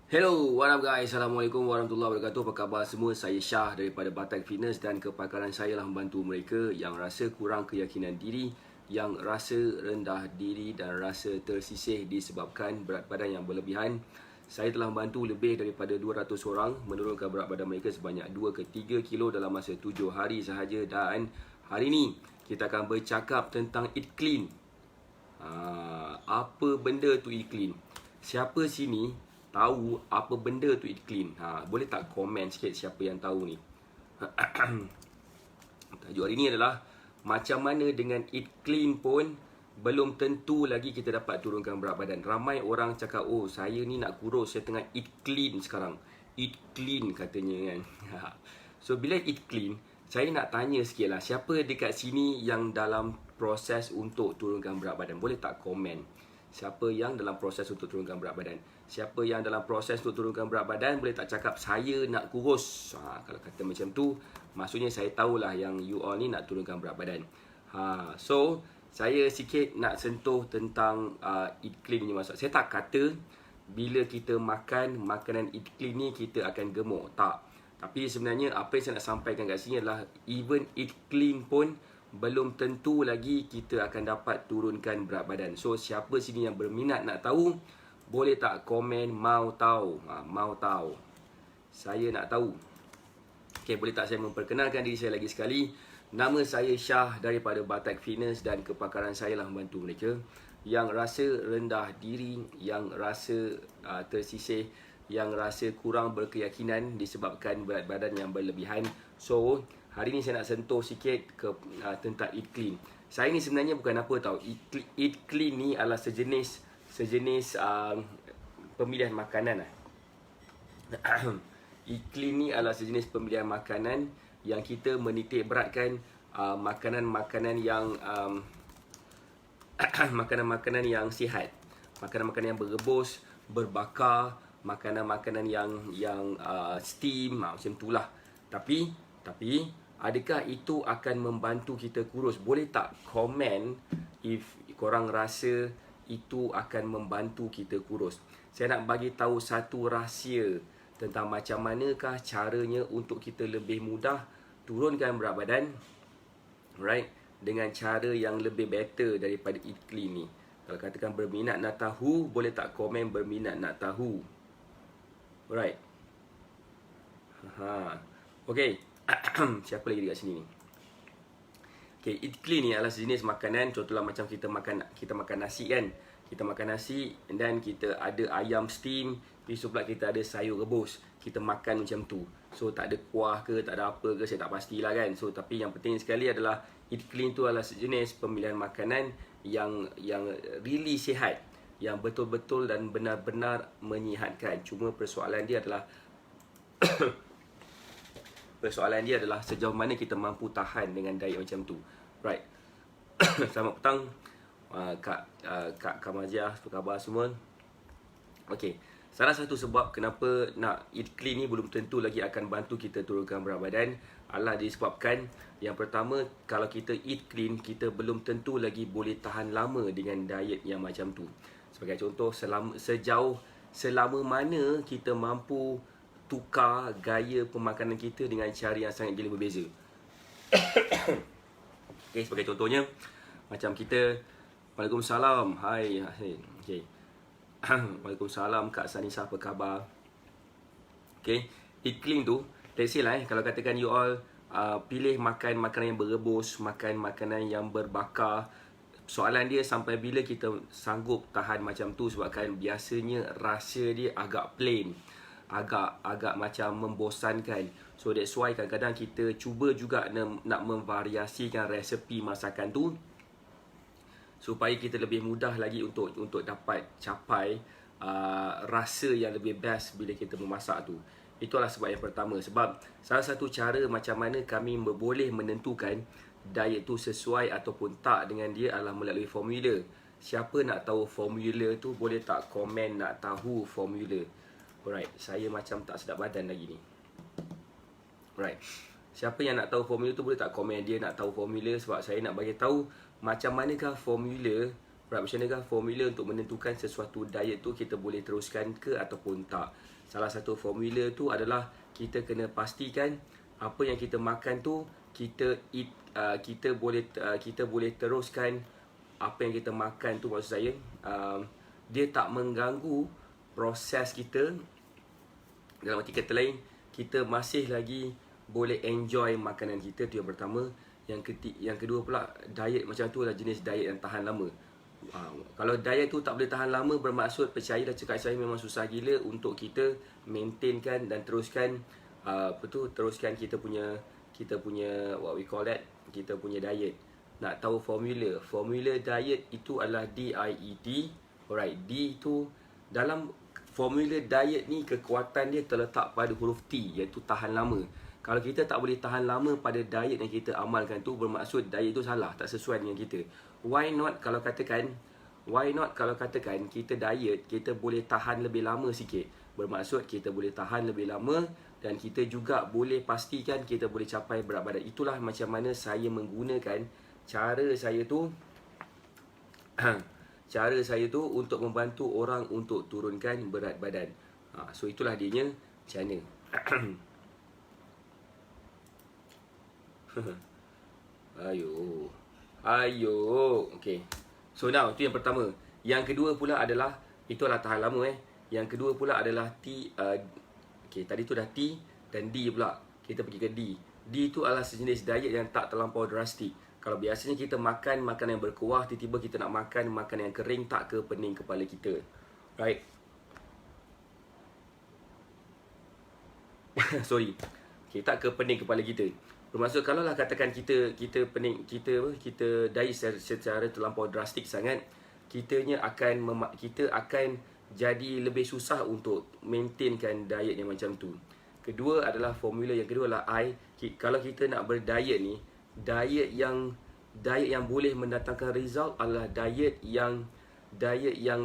Hello, what up guys? Assalamualaikum warahmatullahi wabarakatuh. Apa khabar semua? Saya Syah daripada Batak Fitness dan kepakaran saya lah membantu mereka yang rasa kurang keyakinan diri, yang rasa rendah diri dan rasa tersisih disebabkan berat badan yang berlebihan. Saya telah membantu lebih daripada 200 orang menurunkan berat badan mereka sebanyak 2 ke 3 kilo dalam masa 7 hari sahaja. Dan hari ini kita akan bercakap tentang eat clean. Apa benda tu eat clean? Siapa sini tahu apa benda tu eat clean? Boleh tak komen sikit siapa yang tahu ni? Tajuk hari ni adalah macam mana dengan eat clean pun belum tentu lagi kita dapat turunkan berat badan. Ramai orang cakap, oh saya ni nak kurus, saya tengah eat clean sekarang. Eat clean katanya kan. So bila eat clean, saya nak tanya sikit lah, siapa dekat sini yang dalam proses untuk turunkan berat badan? Boleh tak komen? Siapa yang dalam proses untuk turunkan berat badan? Siapa yang dalam proses untuk turunkan berat badan, boleh tak cakap saya nak kurus? Kalau kata macam tu, maksudnya saya tahulah yang you all ni nak turunkan berat badan. So saya sikit nak sentuh tentang eat clean ni maksud. Saya tak kata bila kita makan makanan eat clean ni kita akan gemuk, tak. Tapi sebenarnya apa yang saya nak sampaikan kat sini adalah even eat clean pun belum tentu lagi kita akan dapat turunkan berat badan. So siapa sini yang berminat nak tahu, boleh tak komen mau tahu? Mau tahu. Saya nak tahu. Okay, boleh tak saya memperkenalkan diri saya lagi sekali? Nama saya Syah daripada Batak Fitness dan kepakaran saya lah membantu mereka yang rasa rendah diri, yang rasa tersisih, yang rasa kurang berkeyakinan disebabkan berat badan yang berlebihan. So hari ni saya nak sentuh sikit tentang eat clean. Saya ni sebenarnya bukan apa tau. Eat clean ni adalah sejenis pemilihan makanan lah. Eat clean ni adalah sejenis pemilihan makanan yang kita menitik beratkan makanan-makanan yang makanan-makanan yang sihat, makanan-makanan yang berebus, berbakar, makanan-makanan yang steam, macam itulah. Tapi adakah itu akan membantu kita kurus? Boleh tak komen if korang rasa itu akan membantu kita kurus? Saya nak bagi tahu satu rahsia tentang macam manakah caranya untuk kita lebih mudah turunkan berat badan, right? Dengan cara yang lebih better daripada eat clean ni. Kalau katakan berminat nak tahu, boleh tak komen berminat nak tahu? Right. Okay. Siapa lagi dekat sini ni? Okay, eat clean ni adalah sejenis makanan. Contohlah macam kita makan nasi kan. Kita makan nasi and then kita ada ayam steam, besok pula kita ada sayur rebus. Kita makan macam tu. So tak ada kuah ke, tak ada apa ke, saya tak pastilah kan. So tapi yang penting sekali adalah eat clean tu adalah sejenis pemilihan makanan yang really sihat, yang betul-betul dan benar-benar menyihatkan. Cuma persoalan dia adalah sejauh mana kita mampu tahan dengan diet macam tu. Right. Selamat petang Kak Kamazia, apa khabar semua? Okay, salah satu sebab kenapa nak eat clean ni belum tentu lagi akan bantu kita turunkan berat badan adalah disebabkan yang pertama, kalau kita eat clean, kita belum tentu lagi boleh tahan lama dengan diet yang macam tu. Sebagai contoh, selama mana kita mampu tukar gaya pemakanan kita dengan cara yang sangat gila berbeza. Okay, sebagai contohnya, macam kita, Waalaikumsalam, hai. Okay. Waalaikumsalam Kak Sanisa, apa khabar? Okay, eat clean tu, let's say lah kalau katakan you all pilih makan makanan yang berebus, makan makanan yang berbakar. Soalan dia sampai bila kita sanggup tahan macam tu, sebabkan biasanya rasa dia agak plain, agak macam membosankan. So that's why kadang-kadang kita cuba juga nak memvariasikan resepi masakan tu supaya kita lebih mudah lagi untuk dapat capai rasa yang lebih best bila kita memasak tu. Itulah sebab yang pertama. Sebab salah satu cara macam mana kami boleh menentukan diet tu sesuai ataupun tak dengan dia adalah melalui formula. Siapa nak tahu formula tu, boleh tak komen nak tahu formula? Alright, saya macam tak sedap badan lagi ni. Alright, siapa yang nak tahu formula tu, boleh tak komen dia nak tahu formula, sebab saya nak bagi tahu macam manakah formula Macam manakah formula untuk menentukan sesuatu diet tu kita boleh teruskan ke ataupun tak. Salah satu formula tu adalah kita kena pastikan apa yang kita makan tu kita boleh teruskan apa yang kita makan tu, maksud saya dia tak mengganggu proses kita. Dalam arti kata lain, kita masih lagi boleh enjoy makanan kita. Tu yang pertama. Yang kedua pula, diet macam tu adalah jenis diet yang tahan lama. Kalau diet tu tak boleh tahan lama, bermaksud percayalah cakap saya memang susah gila untuk kita maintainkan dan teruskan teruskan kita punya what we call that, kita punya diet. Nak tahu formula diet itu adalah DIET. Alright, D tu dalam formula diet ni, kekuatan dia terletak pada huruf T, iaitu tahan lama. Kalau kita tak boleh tahan lama pada diet yang kita amalkan tu, bermaksud diet tu salah, tak sesuai dengan kita. Why not kalau katakan kita diet, kita boleh tahan lebih lama sikit. Bermaksud kita boleh tahan lebih lama dan kita juga boleh pastikan kita boleh capai berat badan. Itulah macam mana saya menggunakan cara saya tu untuk membantu orang untuk turunkan berat badan. So itulah dia macam mana. Ayo. Okay. So now, tu yang pertama. Yang kedua pula adalah, itulah tahan lama Yang kedua pula adalah okay, tadi tu dah T dan D pula. Kita pergi ke D. D tu adalah sejenis diet yang tak terlampau drastik. Kalau biasanya kita makan makanan yang berkuah, tiba-tiba kita nak makan makanan yang kering, tak ke pening kepala kita. Right? Sorry. Okay, tak ke pening kepala kita. Bermaksud kalau lah katakan kita diet secara terlampau drastik sangat, kita akan jadi lebih susah untuk maintainkan diet yang macam tu. Kedua adalah formula yang kedua adalah kalau kita nak berdiet ni, diet yang boleh mendatangkan result adalah diet yang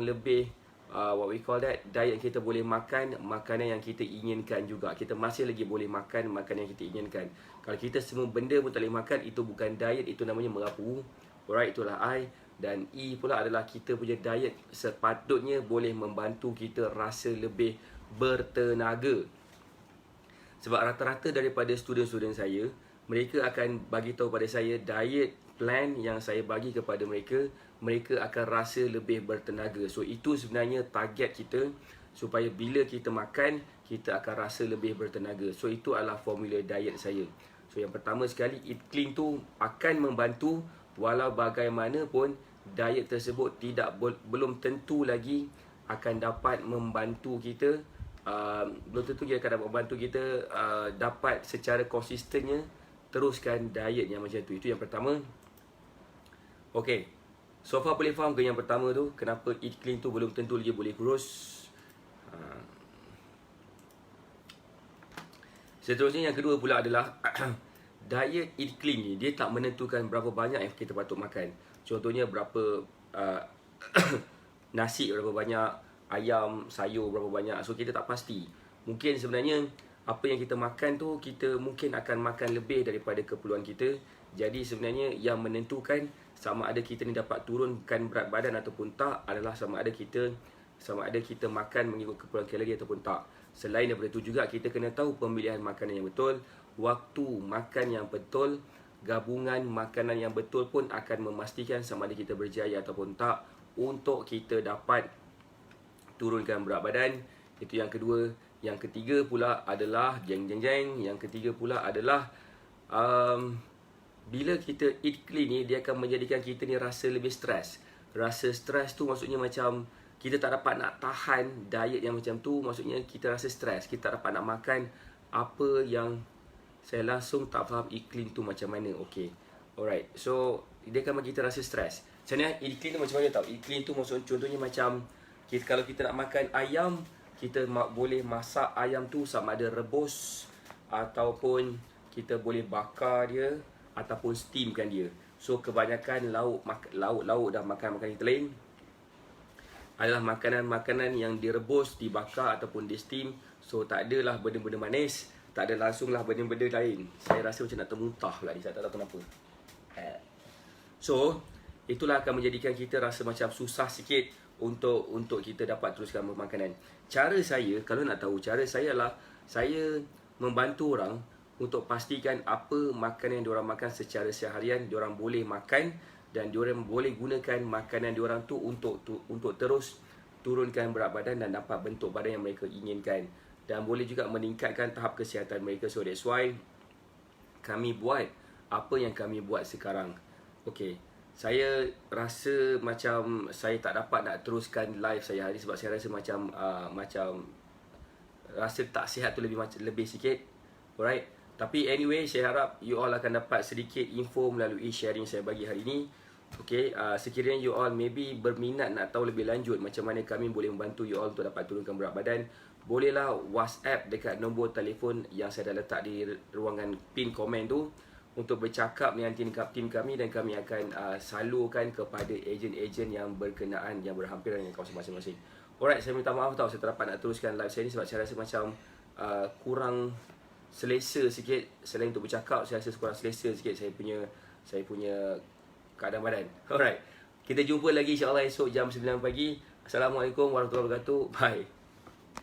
lebih what we call that, diet kita boleh makan makanan yang kita inginkan juga. Kita masih lagi boleh makan makanan yang kita inginkan. Kalau kita semua benda pun tak boleh makan, itu bukan diet, itu namanya merapu. Alright, itulah I. Dan E pula adalah kita punya diet sepatutnya boleh membantu kita rasa lebih bertenaga. Sebab rata-rata daripada student-student saya, mereka akan bagi tahu pada saya diet plan yang saya bagi kepada mereka, mereka akan rasa lebih bertenaga. So itu sebenarnya target kita, supaya bila kita makan, kita akan rasa lebih bertenaga. So itu adalah formula diet saya. So yang pertama sekali, eat clean tu akan membantu, walau bagaimanapun diet tersebut belum tentu lagi akan dapat membantu kita. Belum tentu dia akan dapat membantu kita dapat secara konsistennya teruskan diet yang macam tu. Itu yang pertama. Okay, so far boleh faham ke yang pertama tu, kenapa eat clean tu belum tentu lagi boleh kurus? Seterusnya yang kedua pula adalah diet eat clean ni, dia tak menentukan berapa banyak yang kita patut makan. Contohnya berapa nasi berapa banyak, ayam, sayur berapa banyak. So kita tak pasti. Mungkin sebenarnya apa yang kita makan tu, kita mungkin akan makan lebih daripada keperluan kita. Jadi sebenarnya yang menentukan sama ada kita ni dapat turunkan berat badan ataupun tak adalah sama ada kita makan mengikut keperluan kalori ataupun tak. Selain daripada itu juga, kita kena tahu pemilihan makanan yang betul, waktu makan yang betul, gabungan makanan yang betul pun akan memastikan sama ada kita berjaya ataupun tak untuk kita dapat turunkan berat badan. Itu yang kedua. Yang ketiga pula adalah yang ketiga pula adalah bila kita eat clean ni, dia akan menjadikan kita ni rasa lebih stres. Rasa stres tu maksudnya macam kita tak dapat nak tahan diet yang macam tu. Maksudnya kita rasa stres, kita tak dapat nak makan apa yang saya langsung tak faham eat clean tu macam mana. Okay, alright. So dia akan bagi kita rasa stres. Macam mana eat clean tu macam mana tau? Eat clean tu maksud contohnya macam kalau kita nak makan ayam, kita boleh masak ayam tu sama ada rebus ataupun kita boleh bakar dia ataupun steamkan dia. So kebanyakan lauk dan makanan-makanan kita lain adalah makanan-makanan yang direbus, dibakar ataupun di steam. So tak adalah benda-benda manis, tak ada langsunglah benda-benda lain. Saya rasa macam nak termuntah pula ni, saya tak tahu kenapa. So itulah akan menjadikan kita rasa macam susah sikit untuk kita dapat teruskan bermakanan. Cara saya, kalau nak tahu, cara saya adalah saya membantu orang untuk pastikan apa makanan yang diorang makan secara seharian diorang boleh makan, dan diorang boleh gunakan makanan diorang tu untuk terus turunkan berat badan dan dapat bentuk badan yang mereka inginkan, dan boleh juga meningkatkan tahap kesihatan mereka. So that's why kami buat apa yang kami buat sekarang. Okay, saya rasa macam saya tak dapat nak teruskan live saya hari sebab saya rasa macam rasa tak sihat tu lebih sikit. Alright, tapi anyway, saya harap you all akan dapat sedikit info melalui sharing saya bagi hari ini. Okay, sekiranya you all maybe berminat nak tahu lebih lanjut macam mana kami boleh membantu you all untuk dapat turunkan berat badan, bolehlah WhatsApp dekat nombor telefon yang saya dah letak di ruangan pin komen tu untuk bercakap dengan tim kami, dan kami akan salurkan kepada ejen-ejen yang berkenaan, yang berhampiran dengan kawasan masing-masing. Alright, saya minta maaf tau, saya tak dapat nak teruskan live saya ni sebab saya rasa macam kurang selesa sikit. Selain untuk bercakap, saya rasa kurang selesa sikit saya punya keadaan badan. Alright, kita jumpa lagi insyaAllah esok jam 9 pagi. Assalamualaikum warahmatullahi wabarakatuh. Bye.